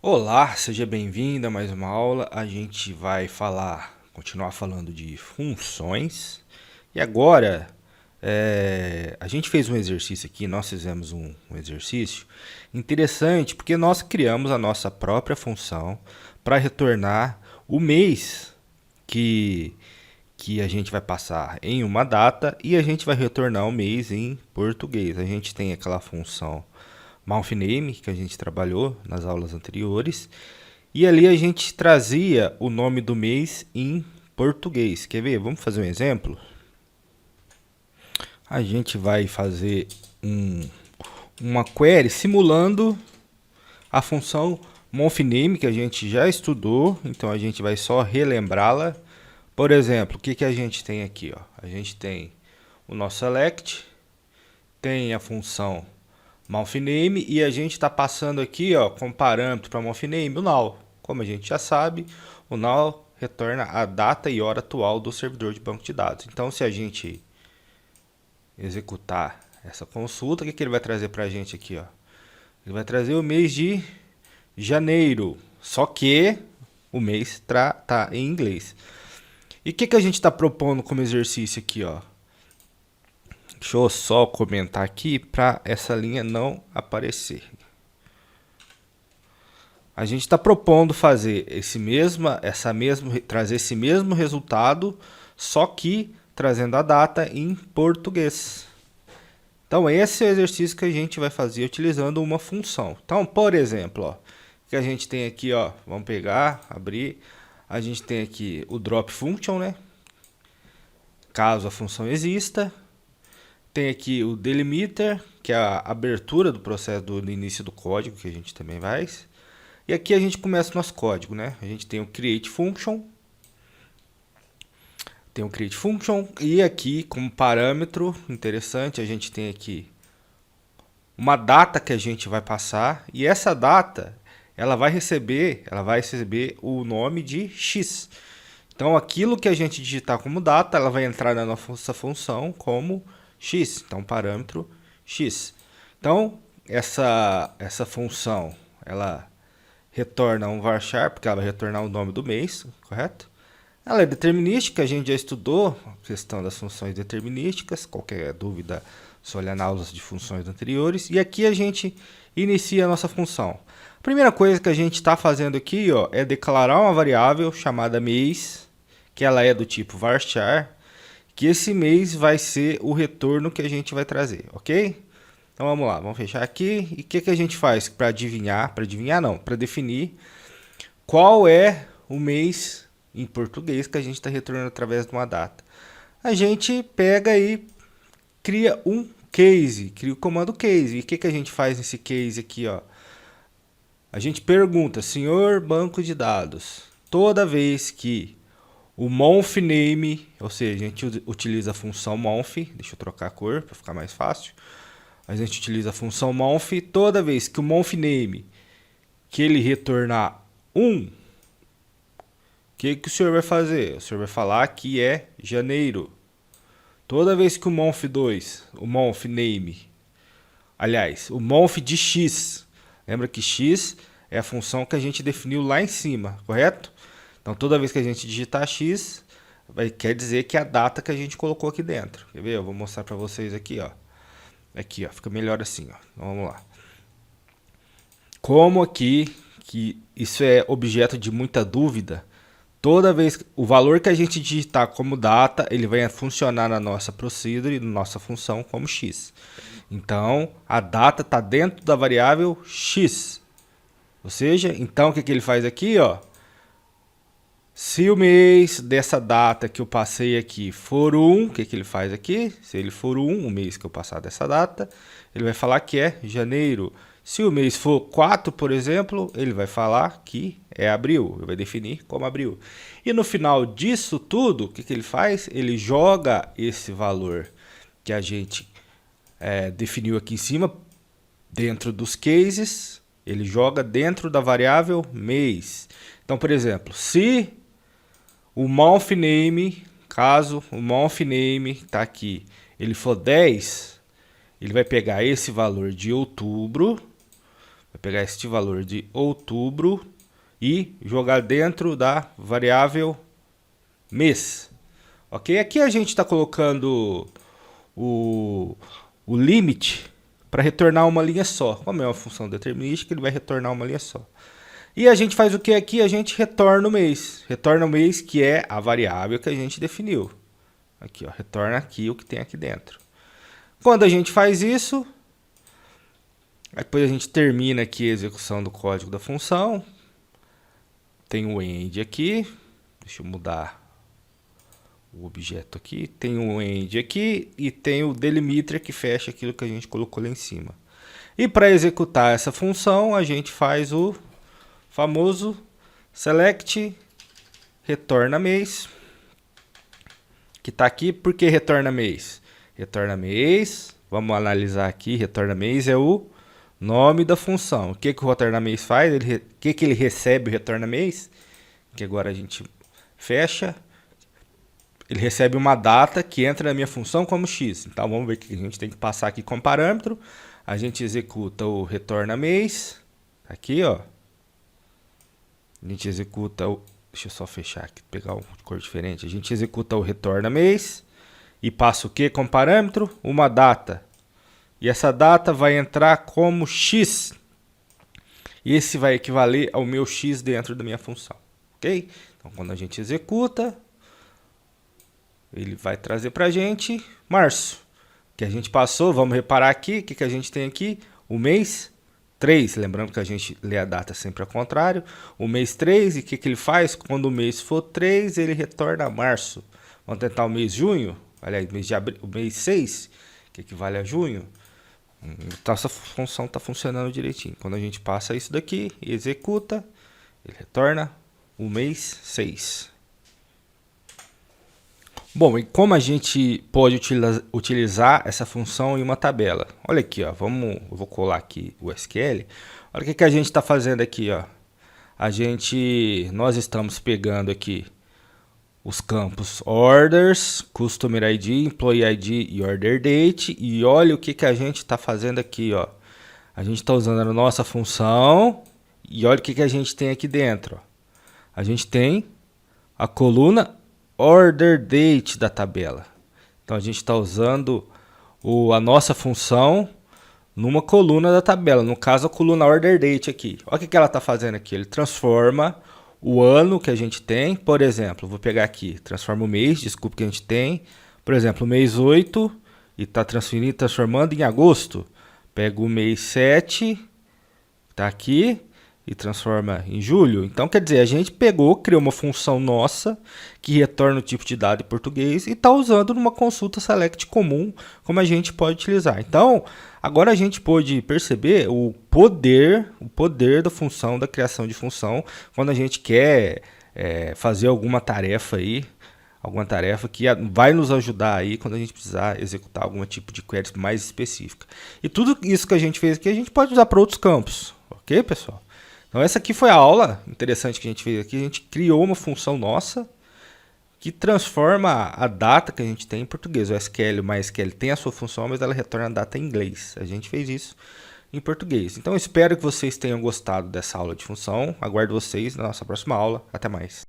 Olá, seja bem-vindo a mais uma aula. A gente vai continuar falando de funções. E agora, a gente fez um exercício aqui, nós fizemos um exercício interessante, porque nós criamos a nossa própria função para retornar o mês que, que a gente vai passar em uma data e a gente vai retornar o mês em português. A gente tem aquela função month name que a gente trabalhou nas aulas anteriores e ali a gente trazia o nome do mês em português. Quer ver? Vamos fazer um exemplo? A gente vai fazer uma query simulando a função monthName que a gente já estudou, então a gente vai só relembrá-la. Por exemplo, o que a gente tem aqui? Ó? A gente tem o nosso select, tem a função monthName e a gente está passando aqui como parâmetro para monthName o null. Como a gente já sabe, o null retorna a data e hora atual do servidor de banco de dados. Então, se a gente executar essa consulta, o que ele vai trazer para a gente aqui? Ó? Ele vai trazer o mês de janeiro, só que o mês está em inglês. E o que a gente está propondo como exercício aqui? Ó? Deixa eu só comentar aqui para essa linha não aparecer. A gente está propondo fazer trazer esse mesmo resultado, só que trazendo a data em português. Então esse é o exercício que a gente vai fazer utilizando uma função. Então, por exemplo, ó, que a gente tem aqui, ó, vamos pegar, abrir, a gente tem aqui o drop function, né? Caso a função exista. Tem aqui o delimiter, que é a abertura do processo do início do código, que a gente também vai. E aqui a gente começa o nosso código, né? A gente tem o create function. Tem o create function e aqui como parâmetro interessante, a gente tem aqui uma data que a gente vai passar e essa data ela vai receber o nome de x. Então aquilo que a gente digitar como data, ela vai entrar na nossa função como x, então parâmetro x. Então essa função, ela retorna um varchar, porque ela vai retornar o nome do mês, correto? Ela é determinística, a gente já estudou a questão das funções determinísticas, qualquer dúvida, só olhar na aulas de funções anteriores. E aqui a gente inicia a nossa função. A primeira coisa que a gente está fazendo aqui é declarar uma variável chamada mês, que ela é do tipo varchar, que esse mês vai ser o retorno que a gente vai trazer, ok? Então vamos lá, vamos fechar aqui. E o que a gente faz para adivinhar? Para adivinhar não, para definir qual é o mês em português que a gente está retornando através de uma data. A gente pega e cria um case, cria o comando case. E o que a gente faz nesse case aqui? Ó? A gente pergunta, senhor banco de dados, toda vez que o month name, ou seja, a gente utiliza a função month, deixa eu trocar a cor para ficar mais fácil. A gente utiliza a função month, toda vez que o month name que ele retornar 1, o que o senhor vai fazer? O senhor vai falar que é janeiro. Toda vez que o month 2, o month name, aliás, o month de x, lembra que x é a função que a gente definiu lá em cima, correto? Então toda vez que a gente digitar x, quer dizer que é a data que a gente colocou aqui dentro. Quer ver? Eu vou mostrar para vocês aqui, ó. Aqui, ó, fica melhor assim, ó. Então, vamos lá. Como aqui, que isso é objeto de muita dúvida, toda vez o valor que a gente digitar como data, ele vai funcionar na nossa procedure, na nossa função como x. Então, a data está dentro da variável x. Ou seja, então o que ele faz aqui, ó? Se o mês dessa data que eu passei aqui for 1, o que ele faz aqui? Se ele for 1, o mês que eu passar dessa data, ele vai falar que é janeiro. Se o mês for 4, por exemplo, ele vai falar que é abril, ele vai definir como abril. E no final disso tudo, o que ele faz? Ele joga esse valor que a gente definiu aqui em cima, dentro dos cases, ele joga dentro da variável mês. Então, por exemplo, se o month name, caso o month name está aqui, ele for 10, ele vai pegar esse valor de outubro, vai pegar este valor de outubro e jogar dentro da variável mês. Ok? Aqui a gente está colocando o limite para retornar uma linha só. Como é uma função determinística, ele vai retornar uma linha só. E a gente faz o que aqui? A gente retorna o mês. Retorna o mês, que é a variável que a gente definiu. Aqui, ó, retorna aqui o que tem aqui dentro. Quando a gente faz isso, depois a gente termina aqui a execução do código da função. Tem o end aqui. Deixa eu mudar o objeto aqui. Tem o end aqui e tem o delimiter que fecha aquilo que a gente colocou lá em cima. E para executar essa função, a gente faz o famoso select retorna mês, que está aqui. Por que retorna mês? Retorna mês, vamos analisar aqui, retorna mês é o nome da função. O que o retorna mês faz? O que ele recebe o retorna mês? Que agora a gente fecha. Ele recebe uma data que entra na minha função como x. Então vamos ver o que a gente tem que passar aqui como parâmetro. A gente executa o retorna mês, aqui ó. A gente executa o... Deixa eu só fechar aqui, pegar uma cor diferente. A gente executa o retorna mês e passa o que como parâmetro? Uma data. E essa data vai entrar como x. E esse vai equivaler ao meu x dentro da minha função. Ok? Então quando a gente executa, ele vai trazer para a gente março. Que a gente passou, vamos reparar aqui, o que a gente tem aqui? O mês 3, lembrando que a gente lê a data sempre ao contrário. O mês 3, e o que ele faz? Quando o mês for 3, ele retorna a março. Vamos tentar o mês junho, aliás, mês de abril, o mês 6, que equivale a junho. Então essa função está funcionando direitinho. Quando a gente passa isso daqui e executa, ele retorna o mês 6. Bom, e como a gente pode utilizar essa função em uma tabela? Olha aqui, ó, eu vou colar aqui o SQL. Olha o que a gente está fazendo aqui, ó. Nós estamos pegando aqui os campos orders, customer ID, employee ID e order date. E olha o que a gente está fazendo aqui, ó. A gente está usando a nossa função e olha o que a gente tem aqui dentro, ó. A gente tem a coluna order date da tabela. Então a gente está usando a nossa função numa coluna da tabela, no caso a coluna order date aqui. Olha o que ela está fazendo aqui, ele transforma o ano que a gente tem, por exemplo, vou pegar aqui, transforma o mês, desculpa, que a gente tem, por exemplo, o mês 8 e está transformando em agosto. Pega o mês 7, está aqui, e transforma em julho. Então, quer dizer, a gente criou uma função nossa que retorna o tipo de dado em português e está usando numa consulta select comum, como a gente pode utilizar. Então, agora a gente pode perceber o poder da função, da criação de função, quando a gente quer fazer alguma tarefa aí, alguma tarefa que vai nos ajudar aí quando a gente precisar executar algum tipo de query mais específica. E tudo isso que a gente fez aqui, a gente pode usar para outros campos. Ok, pessoal? Então essa aqui foi a aula interessante que a gente fez aqui. A gente criou uma função nossa que transforma a data que a gente tem em português. O SQL, o MySQL tem a sua função, mas ela retorna a data em inglês. A gente fez isso em português. Então eu espero que vocês tenham gostado dessa aula de função. Aguardo vocês na nossa próxima aula. Até mais.